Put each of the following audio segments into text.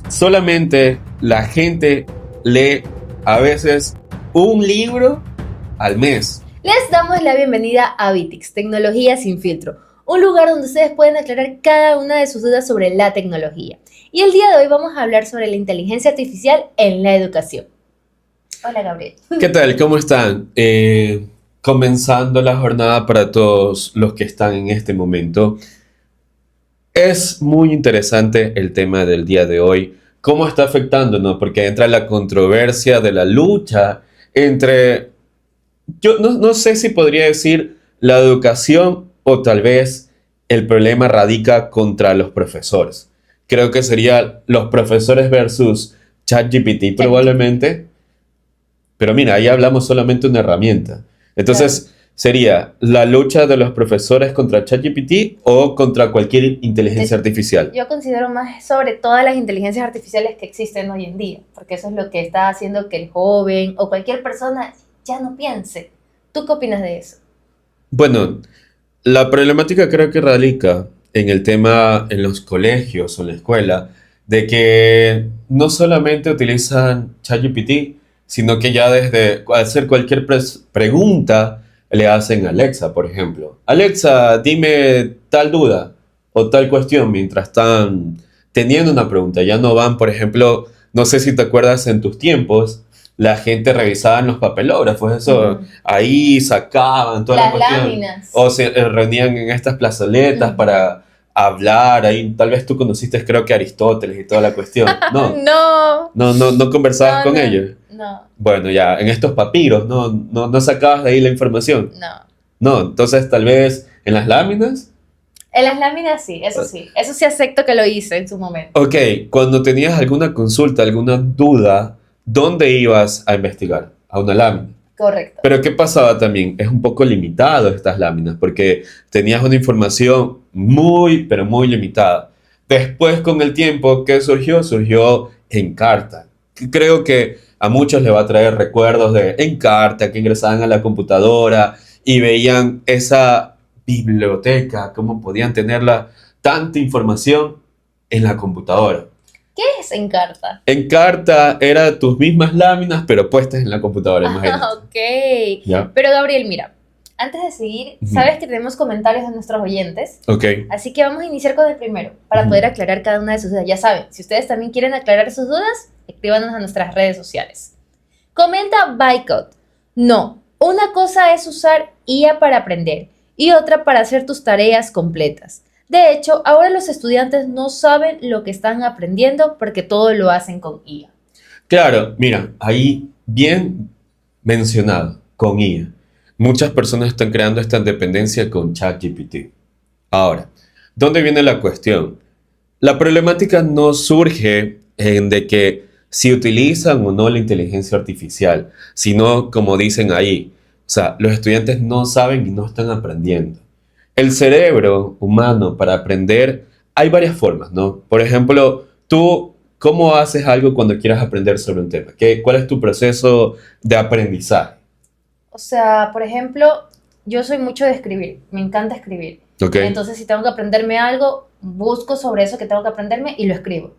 Solamente la gente lee a veces un libro al mes. Les damos la bienvenida a Vitix, Tecnología sin filtro, un lugar donde ustedes pueden aclarar cada una de sus dudas sobre la tecnología. Y el día de hoy vamos a hablar sobre la inteligencia artificial en la educación. Hola, Gabriel. ¿Qué tal? ¿Cómo están? Comenzando la jornada para todos los que están en este momento. Es muy interesante el tema del día de hoy. ¿Cómo está afectándonos? Porque entra la controversia de la lucha entre, yo no sé si podría decir la educación o tal vez el problema radica contra los profesores. Creo que sería los profesores versus ChatGPT probablemente. Pero mira, ahí hablamos solamente de una herramienta. Entonces, Claro. sería la lucha de los profesores contra ChatGPT o contra cualquier inteligencia artificial. Yo considero más sobre todas las inteligencias artificiales que existen hoy en día, porque eso es lo que está haciendo que el joven o cualquier persona ya no piense. ¿Tú qué opinas de eso? Bueno, la problemática creo que radica en el tema en los colegios o en la escuela, de que no solamente utilizan ChatGPT, sino que ya desde hacer cualquier pregunta le hacen a Alexa, por ejemplo. Alexa, dime tal duda o tal cuestión mientras están teniendo una pregunta. Ya no van, por ejemplo, no sé si te acuerdas en tus tiempos, la gente revisaba en los papelógrafos, eso, Ujú. ahí sacaban toda la Las cuestión. láminas. O se reunían en estas plazoletas Ujú. para hablar, ahí tal vez tú conociste creo que a Aristóteles y toda la cuestión. No, No, no conversabas no, con no, ellos. no, Bueno, ya, en estos papiros, no sacabas de ahí la información. no. No, entonces tal vez en las láminas. En las láminas sí, eso sí acepto que lo hice en su momento. Ok, cuando tenías alguna consulta, alguna duda, ¿dónde ibas a investigar? A una lámina. Correcto. Pero ¿qué pasaba también? Es un poco limitado estas láminas porque tenías una información muy, pero muy limitada. Después, con el tiempo, ¿qué surgió? Surgió Encarta. Que creo que a muchos le va a traer recuerdos de Encarta, que ingresaban a la computadora y veían esa biblioteca, cómo podían tenerla tanta información en la computadora. ¿Qué es Encarta? Encarta era tus mismas láminas, pero puestas en la computadora, Ah, imagínate. ok. ¿Ya? Pero Gabriel, mira, antes de seguir, Ujú. sabes que tenemos comentarios de nuestros oyentes, Ok. así que vamos a iniciar con el primero para Ujú. poder aclarar cada una de sus dudas. Ya saben, si ustedes también quieren aclarar sus dudas, escríbanos a nuestras redes sociales. Comenta Bycott. No, una cosa es usar IA para aprender y otra para hacer tus tareas completas. De hecho, ahora los estudiantes no saben lo que están aprendiendo porque todo lo hacen con IA. Claro, mira, ahí bien mencionado, con IA. Muchas personas están creando esta dependencia con ChatGPT. Ahora, ¿dónde viene la cuestión? La problemática no surge en de que si utilizan o no la inteligencia artificial, sino como dicen ahí, o sea, los estudiantes no saben y no están aprendiendo. El cerebro humano para aprender hay varias formas, ¿no? Por ejemplo, tú, ¿cómo haces algo cuando quieras aprender sobre un tema? ¿Cuál es tu proceso de aprendizaje? O sea, por ejemplo, yo soy mucho de escribir, me encanta escribir. ¿Ok? Entonces, si tengo que aprenderme algo, busco sobre eso que tengo que aprenderme y lo escribo.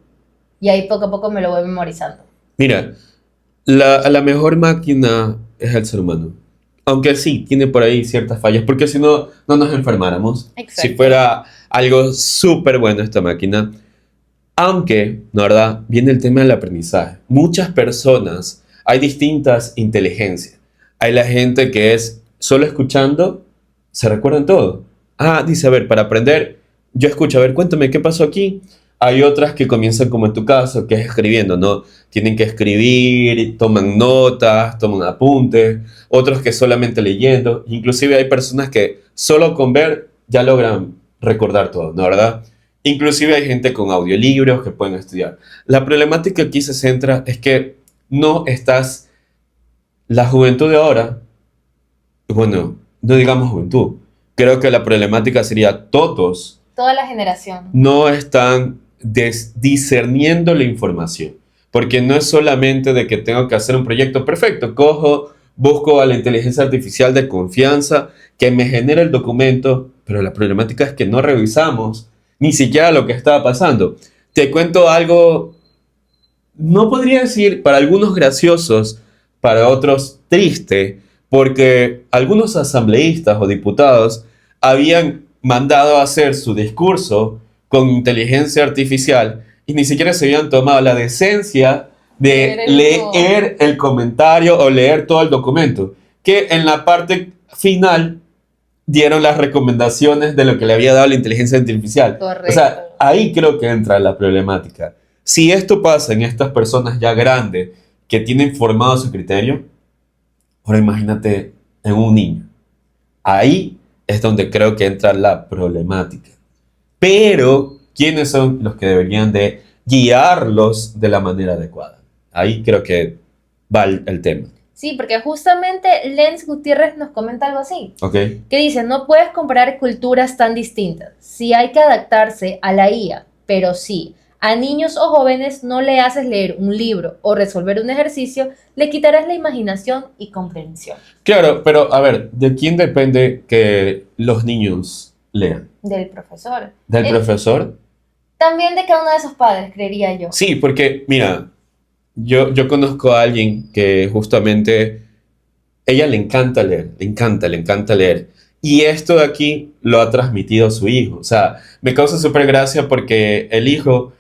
Y ahí poco a poco me lo voy memorizando. Mira, la mejor máquina es el ser humano. Aunque sí, tiene por ahí ciertas fallas, porque si no, no nos enfermáramos. Si Exacto. fuera algo súper bueno esta máquina. Aunque, ¿no verdad? Viene el tema del aprendizaje. Muchas personas, hay distintas inteligencias. Hay la gente que es solo escuchando, se recuerdan todo. Ah, dice, a ver, para aprender, yo escucho, a ver, cuéntame qué pasó aquí. Hay otras que comienzan como en tu caso, que es escribiendo, ¿no? Tienen que escribir, toman notas, toman apuntes. Otros que solamente leyendo. Inclusive hay personas que solo con ver ya logran recordar todo, ¿no verdad? Inclusive hay gente con audiolibros que pueden estudiar. La problemática aquí se centra es que no estás, la juventud de ahora, bueno, no digamos juventud, creo que la problemática sería todos Toda la generación. no están discerniendo la información, porque no es solamente de que tengo que hacer un proyecto perfecto, cojo, busco a la inteligencia artificial de confianza que me genere el documento, pero la problemática es que no revisamos ni siquiera lo que estaba pasando. Te cuento algo no podría decir para algunos graciosos, para otros triste, porque algunos asambleístas o diputados habían mandado a hacer su discurso con inteligencia artificial y ni siquiera se habían tomado la decencia de leer el comentario o leer todo el documento, que en la parte final dieron las recomendaciones de lo que le había dado la inteligencia artificial. Correcto. O sea, ahí creo que entra la problemática. Si esto pasa en estas personas ya grandes que tienen formado su criterio, ahora imagínate en un niño. Ahí es donde creo que entra la problemática. Pero, ¿quiénes son los que deberían de guiarlos de la manera adecuada? Ahí creo que va el tema. Sí, porque justamente Lenz Gutiérrez nos comenta algo así, ¿Ok? que dice, no puedes comparar culturas tan distintas. Sí hay que adaptarse a la IA, pero sí, a niños o jóvenes no le haces leer un libro o resolver un ejercicio, le quitarás la imaginación y comprensión. Claro, pero a ver, ¿de quién depende que los niños lean? Del profesor. ¿Del profesor? También de cada uno de esos padres, creería yo. Sí, porque, mira, yo conozco a alguien que justamente, ella le encanta leer, le encanta leer. Y esto de aquí lo ha transmitido a su hijo. O sea, me causa súper gracia porque el hijo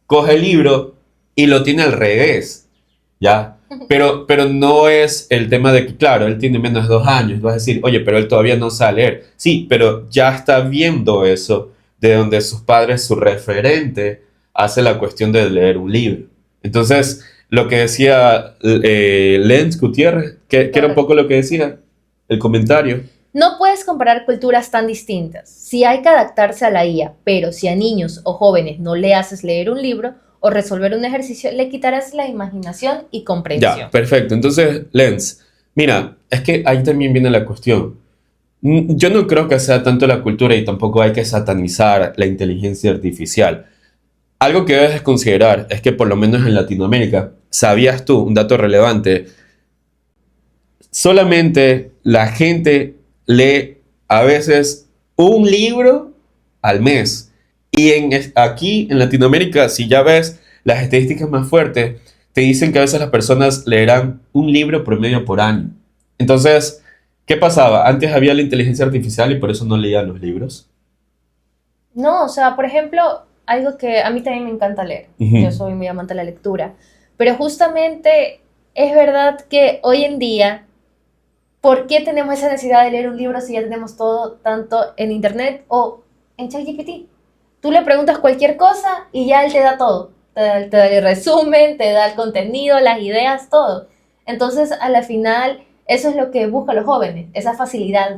coge el libro y lo tiene al revés, ¿ya? Pero no es el tema de que, claro, él tiene menos de 2 años. Vas a decir, oye, pero él todavía no sabe leer. Sí, pero ya está viendo eso de donde sus padres, su referente, hace la cuestión de leer un libro. Entonces, lo que decía Lenz Gutiérrez, que era un poco lo que decía, el comentario. No puedes comparar culturas tan distintas. Sí hay que adaptarse a la IA, pero si a niños o jóvenes no le haces leer un libro o resolver un ejercicio, le quitarás la imaginación y comprensión. Ya, perfecto. Entonces, Lenz, mira, es que ahí también viene la cuestión. Yo no creo que sea tanto la cultura y tampoco hay que satanizar la inteligencia artificial. Algo que debes considerar es que por lo menos en Latinoamérica, ¿sabías tú un dato relevante? Solamente la gente lee a veces un libro al mes. Y aquí en Latinoamérica, si ya ves las estadísticas más fuertes, te dicen que a veces las personas leerán un libro promedio por año. Entonces, ¿qué pasaba? Antes había la inteligencia artificial y por eso no leían los libros. No, o sea, por ejemplo, algo que a mí también me encanta leer. Ujú. Yo soy muy amante de la lectura. Pero justamente es verdad que hoy en día, ¿por qué tenemos esa necesidad de leer un libro si ya tenemos todo tanto en internet o en ChatGPT? Tú le preguntas cualquier cosa y ya él te da todo. Te da el resumen, te da el contenido, las ideas, todo. Entonces, a la final, eso es lo que buscan los jóvenes, esa facilidad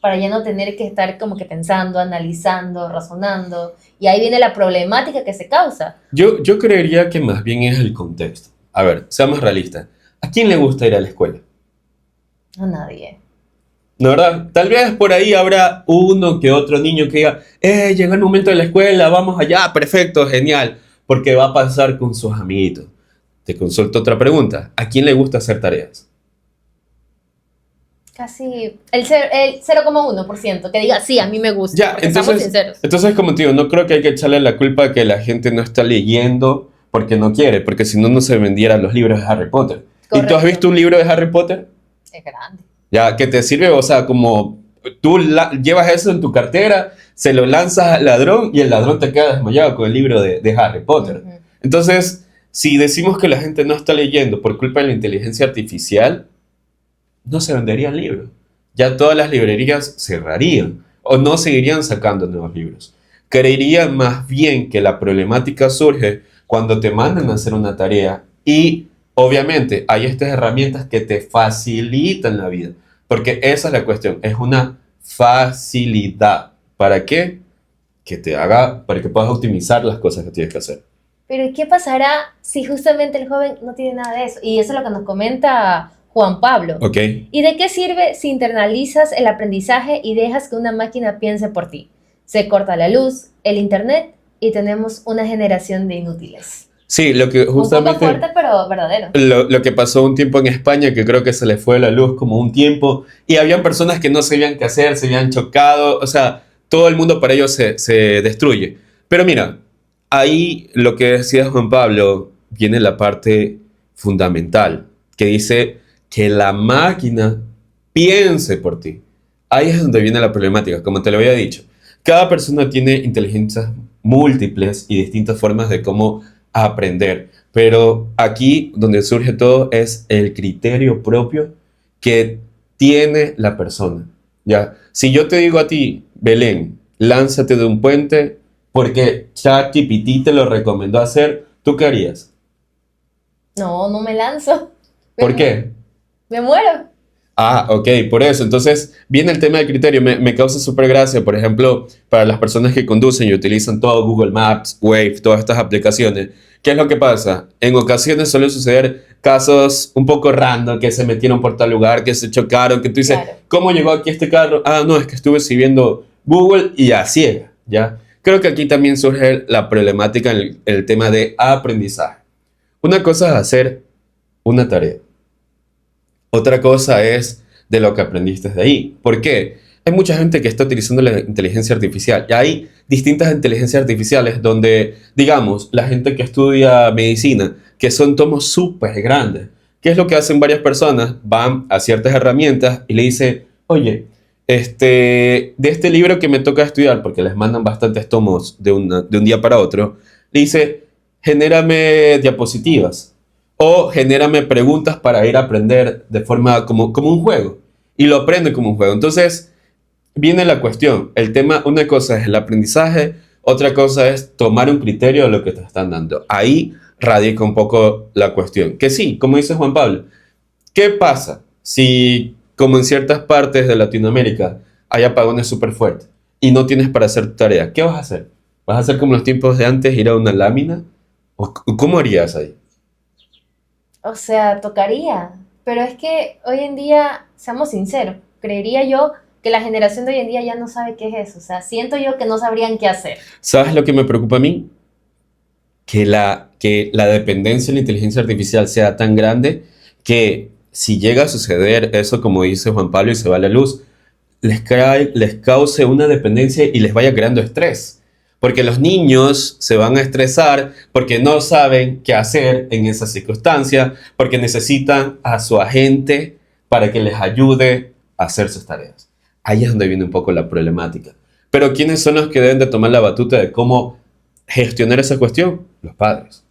para ya no tener que estar como que pensando, analizando, razonando. Y ahí viene la problemática que se causa. Yo creería que más bien es el contexto. A ver, seamos realistas. ¿A quién le gusta ir a la escuela? A nadie. ¿No, verdad? Tal vez por ahí habrá uno que otro niño que diga, llegó el momento de la escuela, vamos allá, perfecto, genial, porque va a pasar con sus amiguitos. Te consulto otra pregunta. ¿A quién le gusta hacer tareas? Casi el 0,1% que diga, sí, a mí me gusta. Ya, Porque seamos sinceros. entonces, como te digo, no creo que hay que echarle la culpa a que la gente no está leyendo porque no quiere, porque si no, no se vendieran los libros de Harry Potter. ¿Y tú has Correcto. visto un libro de Harry Potter? Es grande. Ya, que te sirve, o sea, como tú llevas eso en tu cartera, se lo lanzas al ladrón y el ladrón te queda desmayado con el libro de Harry Potter. Ujú. Entonces, si decimos que la gente no está leyendo por culpa de la inteligencia artificial, no se venderían libros. Ya todas las librerías cerrarían o no seguirían sacando nuevos libros. Creería más bien que la problemática surge cuando te mandan a hacer una tarea y obviamente hay estas herramientas que te facilitan la vida, porque esa es la cuestión, es una facilidad. ¿Para qué? Para que puedas optimizar las cosas que tienes que hacer. Pero ¿y qué pasará si justamente el joven no tiene nada de eso? Y eso es lo que nos comenta Juan Pablo. ¿Ok? ¿Y de qué sirve si internalizas el aprendizaje y dejas que una máquina piense por ti? Se corta la luz, el internet y tenemos una generación de inútiles. Sí, lo que Un poco justamente... fuerte, pero verdadero. Lo que pasó un tiempo en España, que creo que se le fue la luz como un tiempo, y habían personas que no sabían qué hacer, se habían chocado, o sea, todo el mundo para ellos se destruye. Pero mira, ahí lo que decía Juan Pablo viene la parte fundamental, que dice que la máquina piense por ti. Ahí es donde viene la problemática, como te lo había dicho. Cada persona tiene inteligencias múltiples y distintas formas de cómo aprender, pero aquí donde surge todo es el criterio propio que tiene la persona. ¿Ya? Si yo te digo a ti, Belén, lánzate de un puente porque ChatGPT te lo recomendó hacer, ¿tú qué harías? No, no me lanzo. ¿Por qué? Me muero. Ah, ok, por eso. Entonces, viene el tema del criterio. Me causa súper gracia, por ejemplo, para las personas que conducen y utilizan todo Google Maps, Wave, todas estas aplicaciones. ¿Qué es lo que pasa? En ocasiones suelen suceder casos un poco random, que se metieron por tal lugar, que se chocaron, que tú dices, Claro. ¿cómo llegó aquí este carro? Ah, no, es que estuve siguiendo Google y a ciega, ¿ya? Creo que aquí también surge la problemática en el tema de aprendizaje. Una cosa es hacer una tarea. Otra cosa es de lo que aprendiste de ahí. ¿Por qué? Hay mucha gente que está utilizando la inteligencia artificial. Y hay distintas inteligencias artificiales donde, digamos, la gente que estudia medicina, que son tomos súper grandes. ¿Qué es lo que hacen varias personas? Van a ciertas herramientas y le dicen, oye, de este libro que me toca estudiar, porque les mandan bastantes tomos de un día para otro, le dice, genérame diapositivas o genérame preguntas para ir a aprender de forma como un juego. Y lo aprende como un juego. Entonces, viene la cuestión. El tema, una cosa es el aprendizaje, otra cosa es tomar un criterio de lo que te están dando. Ahí radica un poco la cuestión. Que sí, como dice Juan Pablo, ¿qué pasa si, como en ciertas partes de Latinoamérica, hay apagones súper fuertes y no tienes para hacer tu tarea? ¿Qué vas a hacer? ¿Vas a hacer como los tiempos de antes, ir a una lámina? ¿O cómo harías ahí? O sea, tocaría. Pero es que hoy en día, seamos sinceros, creería yo que la generación de hoy en día ya no sabe qué es eso. O sea, siento yo que no sabrían qué hacer. ¿Sabes lo que me preocupa a mí? Que la dependencia en la inteligencia artificial sea tan grande que si llega a suceder eso, como dice Juan Pablo, y se va a la luz, les cause una dependencia y les vaya creando estrés. Porque los niños se van a estresar porque no saben qué hacer en esa circunstancia, porque necesitan a su agente para que les ayude a hacer sus tareas. Ahí es donde viene un poco la problemática. Pero ¿quiénes son los que deben de tomar la batuta de cómo gestionar esa cuestión? Los padres,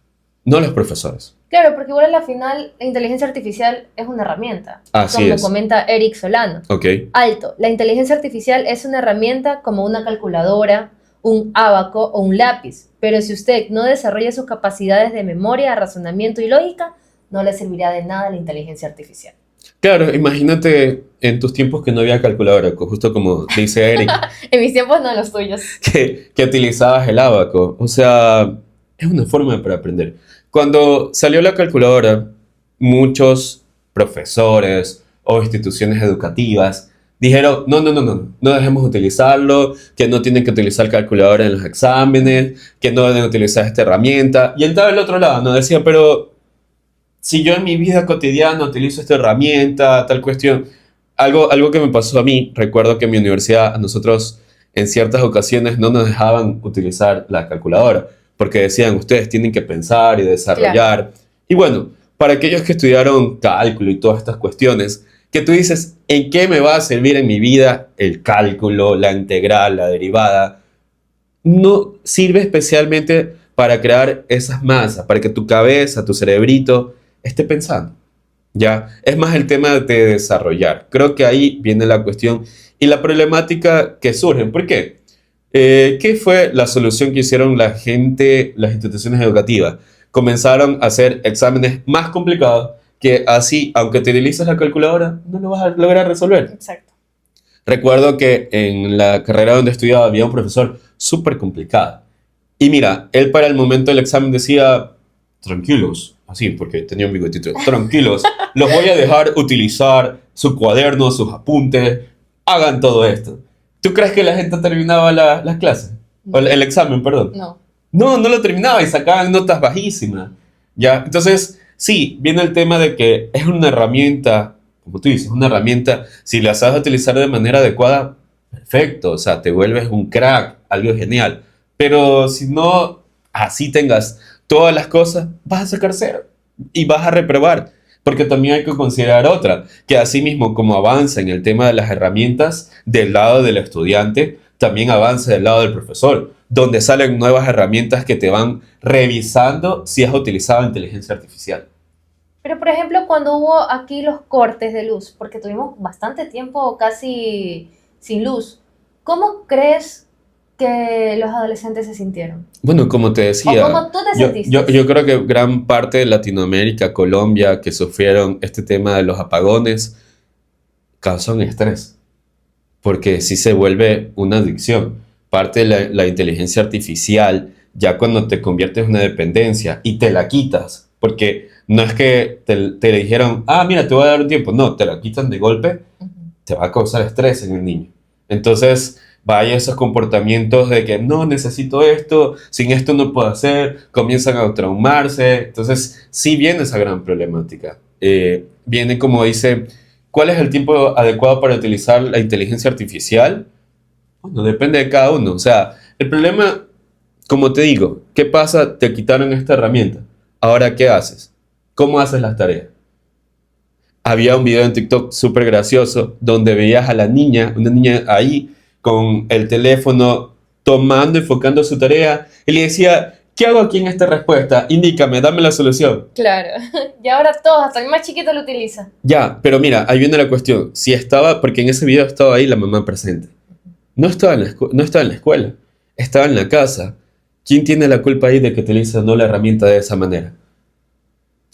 no los profesores. Claro, porque igual a la final la inteligencia artificial es una herramienta, Así como es. comenta Eric Solano. Ok. Alto, la inteligencia artificial es una herramienta como una calculadora, un ábaco o un lápiz, pero si usted no desarrolla sus capacidades de memoria, razonamiento y lógica, no le servirá de nada la inteligencia artificial. Claro, imagínate en tus tiempos que no había calculadora, justo como dice Eric, En mis tiempos no en los tuyos. que utilizabas el ábaco. O sea, es una forma para aprender. Cuando salió la calculadora, muchos profesores o instituciones educativas dijeron, no, no, no, no, no dejemos de utilizarlo, que no tienen que utilizar calculadora en los exámenes, que no deben utilizar esta herramienta. Y entraba el otro lado, nos decía, pero si yo en mi vida cotidiana utilizo esta herramienta, tal cuestión, algo que me pasó a mí, recuerdo que en mi universidad a nosotros en ciertas ocasiones no nos dejaban utilizar la calculadora, porque decían, ustedes tienen que pensar y desarrollar. Y bueno, para aquellos que estudiaron cálculo y todas estas cuestiones, que tú dices, ¿en qué me va a servir en mi vida el cálculo, la integral, la derivada? No sirve especialmente para crear esas masas, para que tu cabeza, tu cerebrito esté pensando. ¿Ya? Es más el tema de desarrollar. Creo que ahí viene la cuestión y la problemática que surge. ¿Por qué? ¿Qué fue la solución que hicieron la gente, las instituciones educativas? Comenzaron a hacer exámenes más complicados que así, aunque te utilices la calculadora, no lo vas a lograr resolver. Exacto. Recuerdo que en la carrera donde estudiaba había un profesor súper complicado. Y mira, él para el momento del examen decía, tranquilos, así, porque tenía un bigotito, tranquilos, los voy a dejar utilizar su cuaderno, sus apuntes, hagan todo esto. ¿Tú crees que la gente terminaba las clases? O el examen, perdón. No. No, no lo terminaba y sacaban notas bajísimas. ¿Ya? Entonces, sí, viene el tema de que es una herramienta, como tú dices, una herramienta, si la sabes utilizar de manera adecuada, perfecto, o sea, te vuelves un crack, algo genial. Pero si no, así tengas todas las cosas, vas a sacar cero y vas a reprobar. Porque también hay que considerar otra, que así mismo como avanza en el tema de las herramientas del lado del estudiante, también avanza del lado del profesor, donde salen nuevas herramientas que te van revisando si has utilizado inteligencia artificial. Pero, por ejemplo, cuando hubo aquí los cortes de luz, porque tuvimos bastante tiempo casi sin luz, ¿cómo crees que los adolescentes se sintieron? Bueno, como te ¿O decía, cómo tú te yo, sentiste? yo, yo creo que gran parte de Latinoamérica, Colombia, que sufrieron este tema de los apagones, causan estrés, porque sí se vuelve una adicción. Parte de la inteligencia artificial, ya cuando te conviertes en una dependencia y te la quitas, porque no es que te le dijeron, ah, mira, te voy a dar un tiempo, no, te la quitan de golpe, Ujú. te va a causar estrés en el niño. Entonces, vaya esos comportamientos de que no necesito esto, sin esto no puedo hacer, comienzan a traumarse. Entonces, sí viene esa gran problemática. Viene como dice, ¿cuál es el tiempo adecuado para utilizar la inteligencia artificial? Bueno, depende de cada uno. O sea, el problema, como te digo, ¿qué pasa? Te quitaron esta herramienta. Ahora, ¿qué haces? ¿Cómo haces las tareas? Había un video en TikTok súper gracioso donde veías a la niña, una niña ahí con el teléfono tomando, enfocando su tarea y le decía, ¿qué hago aquí en esta respuesta? Indícame, dame la solución. Claro. Y ahora todos, hasta el más chiquito lo utiliza. Ya, pero mira, ahí viene la cuestión. Si estaba, porque en ese video estaba ahí la mamá presente. No estaba en no estaba en la escuela, estaba en la casa. ¿Quién tiene la culpa ahí de que utiliza no la herramienta de esa manera?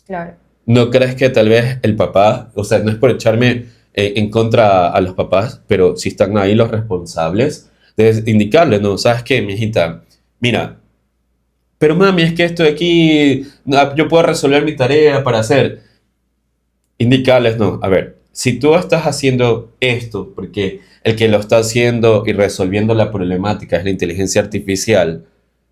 Claro. ¿No crees que tal vez el papá, o sea, no es por echarme en contra a los papás, pero si están ahí los responsables, debes indicarle, no, ¿sabes qué, mijita? Mira, pero mami, es que esto de aquí, no, yo puedo resolver mi tarea para hacer. Indicarles, no, a ver, si tú estás haciendo esto, porque el que lo está haciendo y resolviendo la problemática es la inteligencia artificial,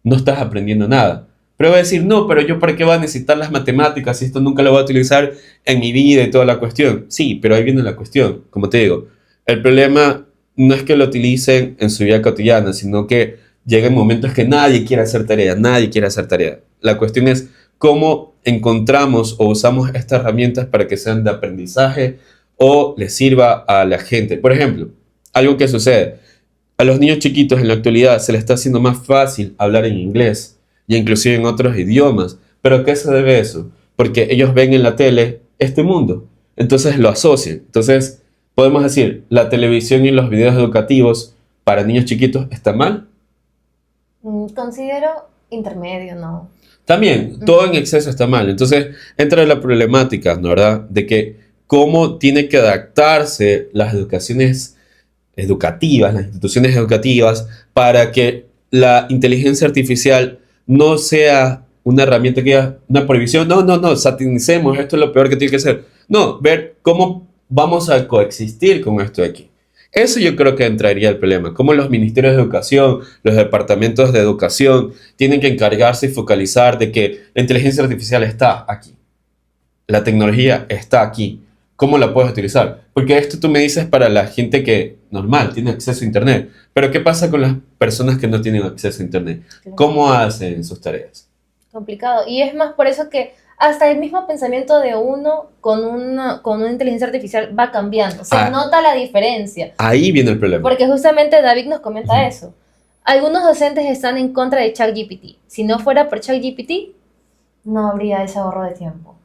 no estás aprendiendo nada. Pero va a decir, no, pero yo para qué voy a necesitar las matemáticas si esto nunca lo voy a utilizar en mi vida y toda la cuestión. Sí, pero ahí viene la cuestión, como te digo, el problema no es que lo utilicen en su vida cotidiana, sino que llegan momentos que nadie quiere hacer tarea, nadie quiere hacer tarea. La cuestión es cómo encontramos o usamos estas herramientas para que sean de aprendizaje o les sirva a la gente. Por ejemplo, algo que sucede, a los niños chiquitos en la actualidad se les está haciendo más fácil hablar en inglés y inclusive en otros idiomas. ¿Pero a qué se debe eso? Porque ellos ven en la tele este mundo, entonces lo asocian. Entonces podemos decir, la televisión y los videos educativos para niños chiquitos está mal. Considero intermedio, ¿no? También, todo en Ujú. exceso está mal. Entonces, entra la problemática, ¿no? ¿Verdad? De que cómo tiene que adaptarse las educaciones educativas, las instituciones educativas, para que la inteligencia artificial no sea una herramienta que diga una prohibición. No, no, no, satanicemos, esto es lo peor que tiene que ser. No, ver cómo vamos a coexistir con esto de aquí. Eso yo creo que entraría el problema. Cómo los ministerios de educación, los departamentos de educación tienen que encargarse y focalizar de que la inteligencia artificial está aquí. La tecnología está aquí. ¿Cómo la puedes utilizar? Porque esto tú me dices para la gente que normal tiene acceso a Internet. Pero ¿qué pasa con las personas que no tienen acceso a Internet? Claro. ¿Cómo hacen sus tareas? Complicado. Y es más por eso que hasta el mismo pensamiento de uno con una inteligencia artificial va cambiando. Se Ah, nota la diferencia. ahí viene el problema. Porque justamente David nos comenta Ujú. eso. Algunos docentes están en contra de ChatGPT. Si no fuera por ChatGPT, no habría ese ahorro de tiempo.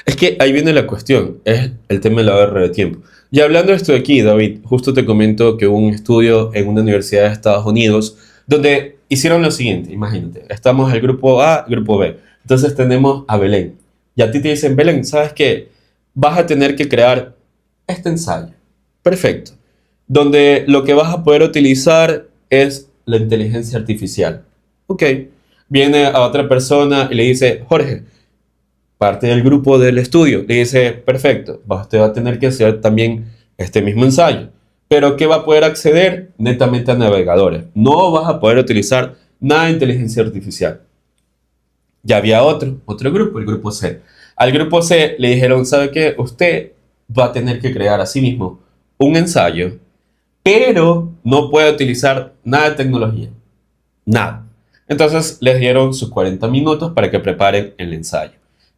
Es que ahí viene la cuestión, es el tema del ahorro de tiempo. Y hablando de esto de aquí, David, justo te comento que hubo un estudio en una universidad de Estados Unidos donde hicieron lo siguiente, imagínate, estamos el grupo A, grupo B. Entonces tenemos a Belén. Y a ti te dicen, Belén, ¿sabes qué? Vas a tener que crear este ensayo. Perfecto. Donde lo que vas a poder utilizar es la inteligencia artificial. Ok. Viene a otra persona y le dice, Jorge, parte del grupo del estudio, le dice, perfecto, usted va a tener que hacer también este mismo ensayo. Pero ¿qué va a poder acceder? Netamente a navegadores. No vas a poder utilizar nada de inteligencia artificial. Ya había otro grupo, el grupo C. Al grupo C le dijeron, ¿sabe qué? Usted va a tener que crear a sí mismo un ensayo, pero no puede utilizar nada de tecnología. Nada. Entonces les dieron sus 40 minutos para que preparen el ensayo.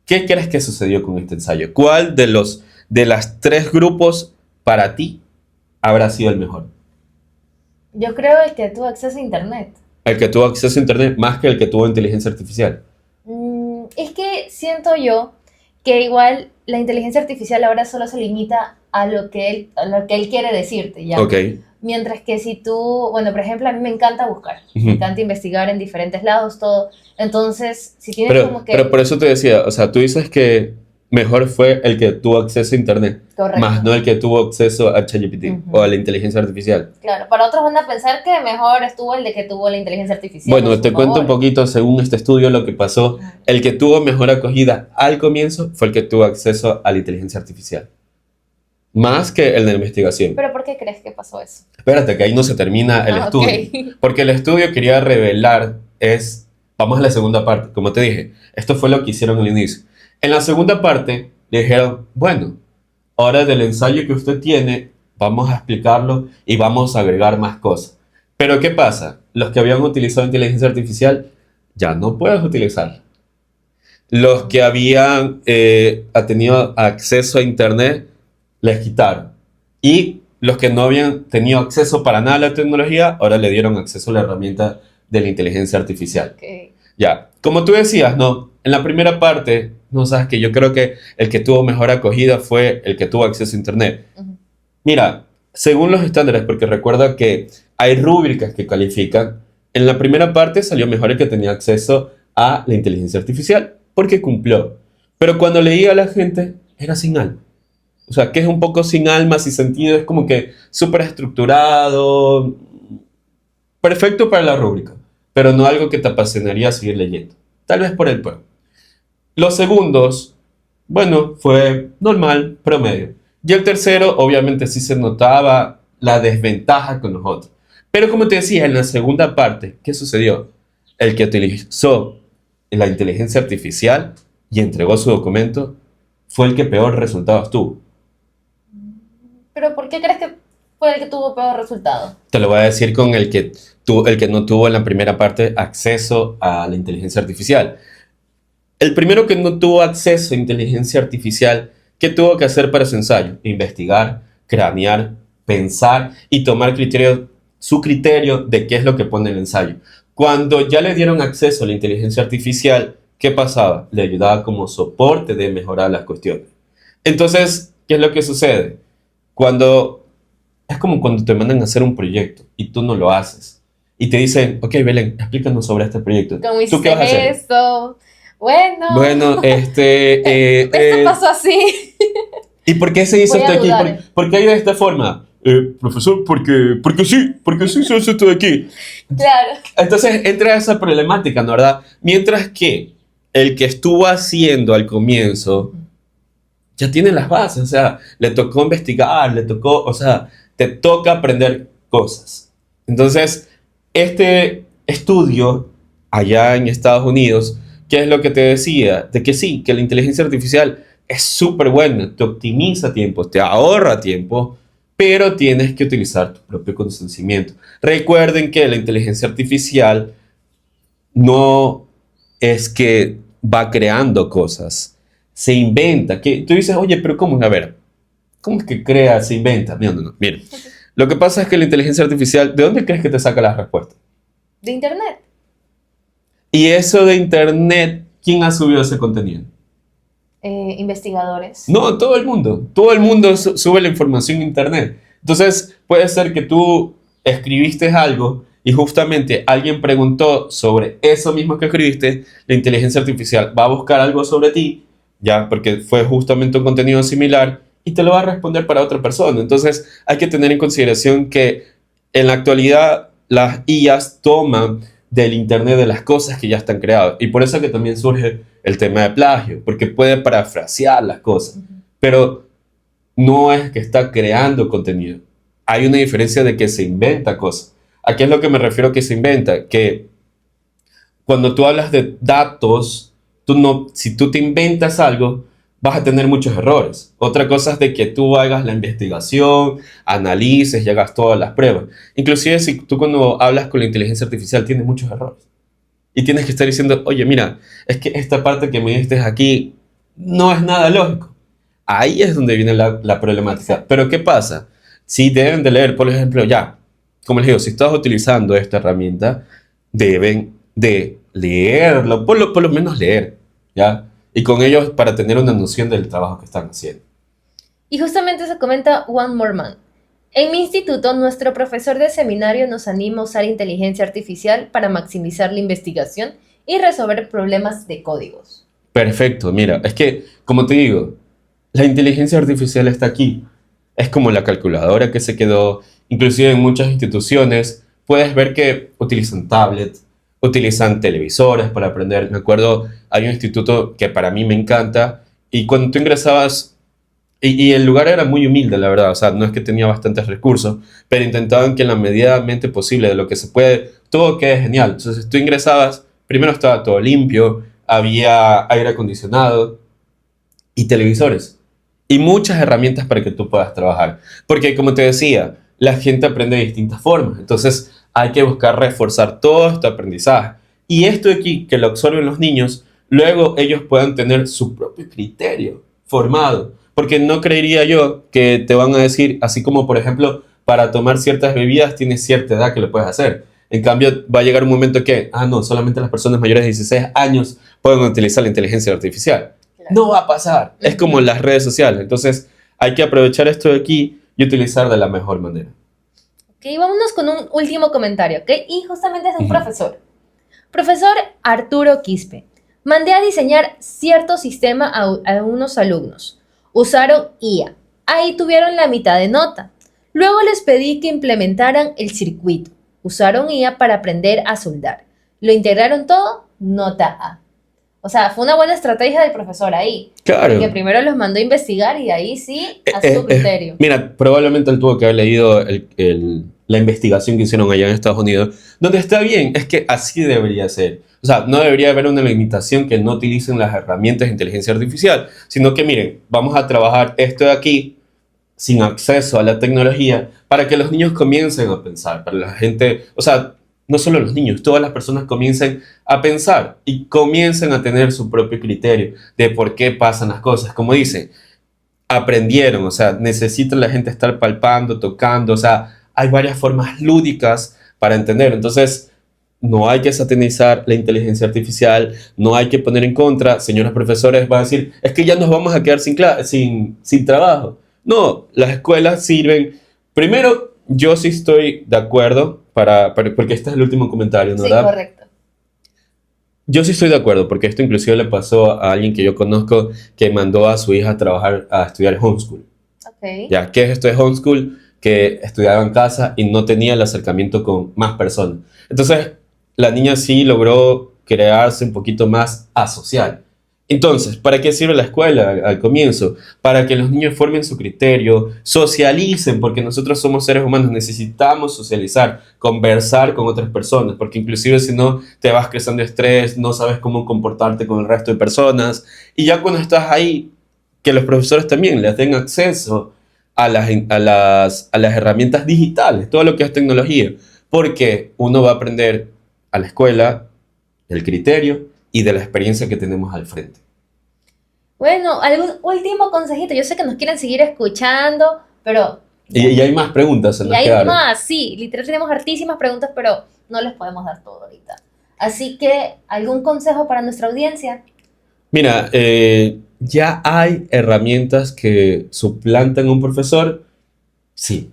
¿Qué crees que sucedió con este ensayo? ¿Cuál de las tres grupos para ti habrá sido el mejor? Yo creo el que tuvo acceso a internet. El que tuvo acceso a internet más que el que tuvo inteligencia artificial. Es que siento yo que igual la inteligencia artificial ahora solo se limita a lo que él quiere decirte, ¿ya? Ok. Mientras que si tú, bueno, por ejemplo, a mí me encanta buscar, me Ujú. encanta investigar en diferentes lados, todo. Entonces, si tienes como que... Pero por eso te decía, o sea, tú dices que mejor fue el que tuvo acceso a internet, Correcto. más no el que tuvo acceso a ChatGPT Ujú. o a la inteligencia artificial. Claro, para otros van a pensar que mejor estuvo el de que tuvo la inteligencia artificial. a Bueno, su te cuento un favor. poquito, según este estudio, lo que pasó. El que tuvo mejor acogida al comienzo fue el que tuvo acceso a la inteligencia artificial, más que el de la investigación. ¿Pero por qué crees que pasó eso? Espérate, que ahí no se termina el estudio. Ok. Porque el estudio quería revelar vamos a la segunda parte, como te dije, esto fue lo que hicieron al inicio. En la segunda parte le dijeron, bueno, ahora del ensayo que usted tiene, vamos a explicarlo y vamos a agregar más cosas. Pero ¿qué pasa? Los que habían utilizado inteligencia artificial ya no puedes utilizarla. Los que habían tenido acceso a internet les quitaron. Y los que no habían tenido acceso para nada a la tecnología, ahora le dieron acceso a la herramienta de la inteligencia artificial. Ok. Ya, como tú decías, no, en la primera parte, no sabes que yo creo que el que tuvo mejor acogida fue el que tuvo acceso a internet. Ujú. Mira, según los estándares, porque recuerda que hay rúbricas que califican, en la primera parte salió mejor el que tenía acceso a la inteligencia artificial, porque cumplió. Pero cuando leía a la gente, era sin alma. O sea, que es un poco sin alma, sin sentido, es como que súper estructurado, perfecto para la rúbrica, pero no algo que te apasionaría seguir leyendo. Tal vez por el poema. Los segundos, bueno, fue normal, promedio. Y el tercero, obviamente sí se notaba la desventaja con los otros. Pero como te decía, en la segunda parte, ¿qué sucedió? El que utilizó la inteligencia artificial y entregó su documento fue el que peor resultados tuvo. ¿Pero por qué crees que fue el que tuvo peor resultado? Te lo voy a decir con el que no tuvo en la primera parte acceso a la inteligencia artificial. El primero que no tuvo acceso a inteligencia artificial, ¿qué tuvo que hacer para su ensayo? Investigar, cranear, pensar y tomar su criterio de qué es lo que pone el ensayo. Cuando ya le dieron acceso a la inteligencia artificial, ¿qué pasaba? Le ayudaba como soporte de mejorar las cuestiones. Entonces, ¿qué es lo que sucede? Es como cuando te mandan a hacer un proyecto y tú no lo haces. Y te dicen, ok, Belén, explícanos sobre este proyecto. ¿Cómo ¿Tú hiciste qué vas a hacer? eso? Bueno, Bueno, esto pasó así. ¿y por qué se hizo Voy a esto aquí? dudar. ¿Por qué hay de esta forma? Profesor, porque sí se hace esto de aquí. Claro. Entonces entra esa problemática, ¿no? ¿Verdad? Mientras que el que estuvo haciendo al comienzo ya tiene las bases, o sea, le tocó investigar, o sea, te toca aprender cosas. Entonces, este estudio allá en Estados Unidos, ¿qué es lo que te decía? De que sí, que la inteligencia artificial es súper buena, te optimiza tiempo, te ahorra tiempo, pero tienes que utilizar tu propio conocimiento. Recuerden que la inteligencia artificial no es que va creando cosas, se inventa. Que tú dices, oye, pero ¿cómo? A ver, ¿cómo es que crea, se inventa? No, no, no. Mira, lo que pasa es que la inteligencia artificial, ¿de dónde crees que te saca las respuestas? De internet. Y eso de internet, ¿quién ha subido ese contenido? Investigadores. No, todo el mundo. Todo el mundo sube la información a internet. Entonces, puede ser que tú escribiste algo y justamente alguien preguntó sobre eso mismo que escribiste, la inteligencia artificial va a buscar algo sobre ti, ya, porque fue justamente un contenido similar y te lo va a responder para otra persona. Entonces, hay que tener en consideración que en la actualidad las IAs toman del internet de las cosas que ya están creadas. Y por eso que también surge el tema de plagio, porque puede parafrasear las cosas, pero no es que está creando contenido. Hay una diferencia de que se inventa cosas. ¿A qué es lo que me refiero que se inventa? Que cuando tú hablas de datos, si tú te inventas algo, vas a tener muchos errores. Otra cosa es de que tú hagas la investigación, analices y hagas todas las pruebas. Inclusive si tú cuando hablas con la inteligencia artificial tienes muchos errores. y tienes que estar diciendo, oye, mira, es que esta parte que me diste aquí no es nada lógico. Ahí es donde viene la problemática. Exacto. Pero ¿qué pasa? Si deben de leer, por ejemplo, ya, como les digo, si estás utilizando esta herramienta, deben de leerlo, por lo menos leer, ¿ya? Y con ellos para tener una noción del trabajo que están haciendo. Y justamente se comenta One More Man. En mi instituto, nuestro profesor de seminario nos anima a usar inteligencia artificial para maximizar la investigación y resolver problemas de códigos. Perfecto, mira, es que, como te digo, la inteligencia artificial está aquí. Es como la calculadora que se quedó, inclusive en muchas instituciones, puedes ver que utilizan tablets, utilizan televisores para aprender. Me acuerdo, hay un instituto que para mí me encanta y cuando tú ingresabas, y el lugar era muy humilde, la verdad, o sea, no es que tenía bastantes recursos, pero intentaban que en la medida mente posible de lo que se puede, todo quede genial. Entonces tú ingresabas, primero estaba todo limpio, había aire acondicionado y televisores y muchas herramientas para que tú puedas trabajar. Porque como te decía, la gente aprende de distintas formas, entonces hay que buscar reforzar todo este aprendizaje. Y esto de aquí, que lo absorben los niños, luego ellos puedan tener su propio criterio formado. Porque no creería yo que te van a decir, así como por ejemplo, para tomar ciertas bebidas tienes cierta edad que lo puedes hacer. En cambio, va a llegar un momento que, no, solamente las personas mayores de 16 años pueden utilizar la inteligencia artificial. Claro. No va a pasar. Es como las redes sociales. Entonces, hay que aprovechar esto de aquí y utilizar de la mejor manera. Ok, vámonos con un último comentario, ¿ok? Y justamente es de un Ujú. profesor. Profesor Arturo Quispe. Mandé a diseñar cierto sistema a unos alumnos. Usaron IA. Ahí tuvieron la mitad de nota. Luego les pedí que implementaran el circuito. Usaron IA para aprender a soldar. Lo integraron todo, nota A. O sea, fue una buena estrategia del profesor ahí. Claro. Que primero los mandó a investigar y ahí sí a su criterio. Mira, probablemente él tuvo que haber leído la investigación que hicieron allá en Estados Unidos, donde está bien, es que así debería ser. O sea, no debería haber una limitación que no utilicen las herramientas de inteligencia artificial, sino que miren, vamos a trabajar esto de aquí sin acceso a la tecnología para que los niños comiencen a pensar, para la gente, o sea, no solo los niños, todas las personas comiencen a pensar y comiencen a tener su propio criterio de por qué pasan las cosas. Como dicen, aprendieron, o sea, necesita la gente estar palpando, tocando, o sea, hay varias formas lúdicas para entender. Entonces, no hay que satanizar la inteligencia artificial, no hay que poner en contra. Señores profesores van a decir, es que ya nos vamos a quedar sin trabajo. No, las escuelas sirven. Primero, yo sí estoy de acuerdo, porque este es el último comentario, ¿no? Sí, ¿verdad? correcto. Yo sí estoy de acuerdo, porque esto inclusive le pasó a alguien que yo conozco que mandó a su hija a trabajar, a estudiar homeschool. Ok. ¿Ya? ¿Qué es esto de homeschool? Que estudiaba en casa y no tenía el acercamiento con más personas. Entonces, la niña sí logró crearse un poquito más asocial. Entonces, ¿para qué sirve la escuela al comienzo? Para que los niños formen su criterio, socialicen, porque nosotros somos seres humanos, necesitamos socializar, conversar con otras personas, porque inclusive si no, te vas creciendo estrés, no sabes cómo comportarte con el resto de personas, y ya cuando estás ahí, que los profesores también les den acceso a las herramientas digitales, todo lo que es tecnología, porque uno va a aprender a la escuela el criterio y de la experiencia que tenemos al frente. Bueno, algún último consejito. Yo sé que nos quieren seguir escuchando, pero Y hay más preguntas, se y nos hay quedaron. más, sí, literal tenemos hartísimas preguntas, pero no les podemos dar todo ahorita. Así que, ¿algún consejo para nuestra audiencia? Mira, ya hay herramientas que suplantan a un profesor. Sí,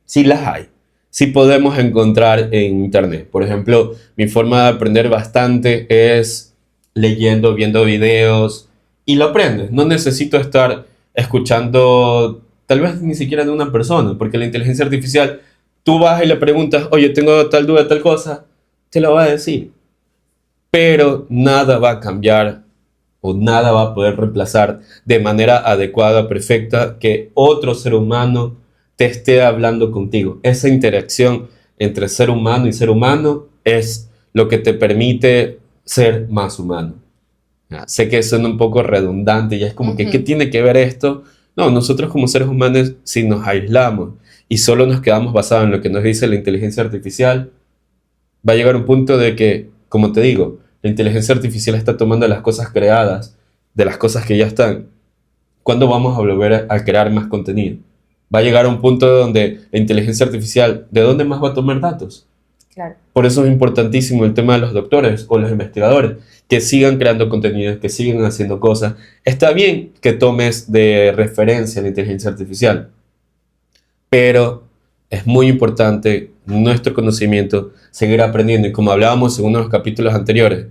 sí las hay. Sí podemos encontrar en internet. Por ejemplo, mi forma de aprender bastante es leyendo, viendo videos y lo aprendes. No necesito estar escuchando tal vez ni siquiera de una persona, porque la inteligencia artificial, tú vas y le preguntas, oye, tengo tal duda, tal cosa, te lo va a decir. Pero nada va a cambiar o nada va a poder reemplazar de manera adecuada, perfecta, que otro ser humano te esté hablando contigo. Esa interacción entre ser humano y ser humano es lo que te permite ser más humano. Ya, sé que suena un poco redundante y es como que, ¿qué Ujú. tiene que ver esto? No, nosotros como seres humanos, si nos aislamos y solo nos quedamos basados en lo que nos dice la inteligencia artificial, va a llegar un punto de que, como te digo, la inteligencia artificial está tomando las cosas creadas de las cosas que ya están. ¿Cuándo vamos a volver a crear más contenido? Va a llegar a un punto donde la inteligencia artificial, ¿de dónde más va a tomar datos? Claro. Por eso es importantísimo el tema de los doctores o los investigadores, que sigan creando contenidos, que sigan haciendo cosas. Está bien que tomes de referencia la inteligencia artificial, pero es muy importante nuestro conocimiento, seguir aprendiendo. Y como hablábamos en uno de los capítulos anteriores,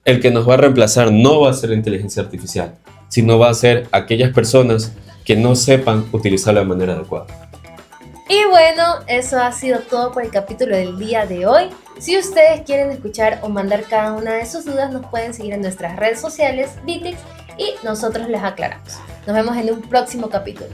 el que nos va a reemplazar no va a ser la inteligencia artificial, sino va a ser aquellas personas que no sepan utilizarla de manera adecuada. Y bueno, eso ha sido todo por el capítulo del día de hoy. Si ustedes quieren escuchar o mandar cada una de sus dudas, nos pueden seguir en nuestras redes sociales, Bitix, y nosotros les aclaramos. Nos vemos en un próximo capítulo.